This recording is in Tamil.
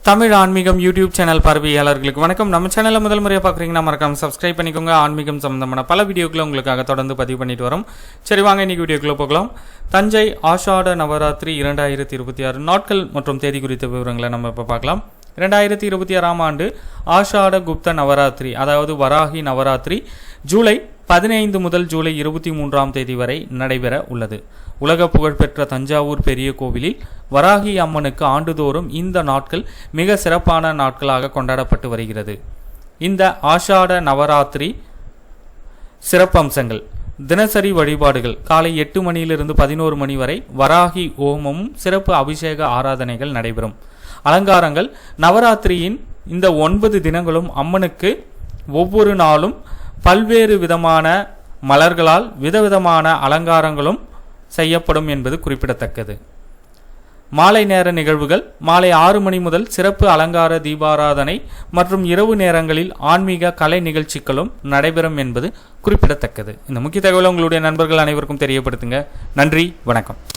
தமிழ் ஆன்மீகம் யூடியூப் சேனல் பார்வையாளர்களுக்கு வணக்கம். நம்ம சேனலில் முதல் முறையாக பார்க்குறீங்கன்னா மறக்காம சப்ஸ்கிரைப் பண்ணிக்கோங்க. ஆன்மீகம் சம்பந்தமான பல வீடியோக்களை உங்களுக்காக தொடர்ந்து பதிவு பண்ணிட்டு வரோம். சரி, வாங்க இன்னைக்கு வீடியோக்குள்ளே போகலாம். தஞ்சை ஆஷாட நவராத்திரி 2026 நாட்கள் மற்றும் தேதி குறித்த விவரங்களை நம்ம இப்போ பார்க்கலாம். 2026 ஆண்டு ஆஷாட குப்த நவராத்திரி, அதாவது வராகி நவராத்திரி ஜூலை 15 முதல் ஜூலை 23ஆம் தேதி வரை நடைபெற உள்ளது. உலக புகழ்பெற்ற தஞ்சாவூர் பெரிய கோவிலில் வராகி அம்மனுக்கு ஆண்டுதோறும் இந்த நாட்கள் மிக சிறப்பான நாட்களாக கொண்டாடப்பட்டு வருகிறது. இந்த ஆஷாட நவராத்திரி சிறப்பம்சங்கள்: தினசரி வழிபாடுகள் காலை 8 மணியிலிருந்து 11 மணி வரை வராகி ஹோமமும் சிறப்பு அபிஷேக ஆராதனைகள் நடைபெறும். அலங்காரங்கள்: நவராத்திரியின் இந்த 9 தினங்களும் அம்மனுக்கு ஒவ்வொரு நாளும் பல்வேறு விதமான மலர்களால் விதவிதமான அலங்காரங்களும் செய்யப்படும் என்பது குறிப்பிடத்தக்கது. மாலை நேர நிகழ்வுகள்: மாலை 6 மணி முதல் சிறப்பு அலங்கார தீபாராதனை மற்றும் இரவு நேரங்களில் ஆன்மீக கலை நிகழ்ச்சிகளும் நடைபெறும் என்பது குறிப்பிடத்தக்கது. இந்த முக்கிய தகவலை உங்களுடைய நண்பர்கள் அனைவருக்கும் தெரியப்படுத்துங்க. நன்றி, வணக்கம்.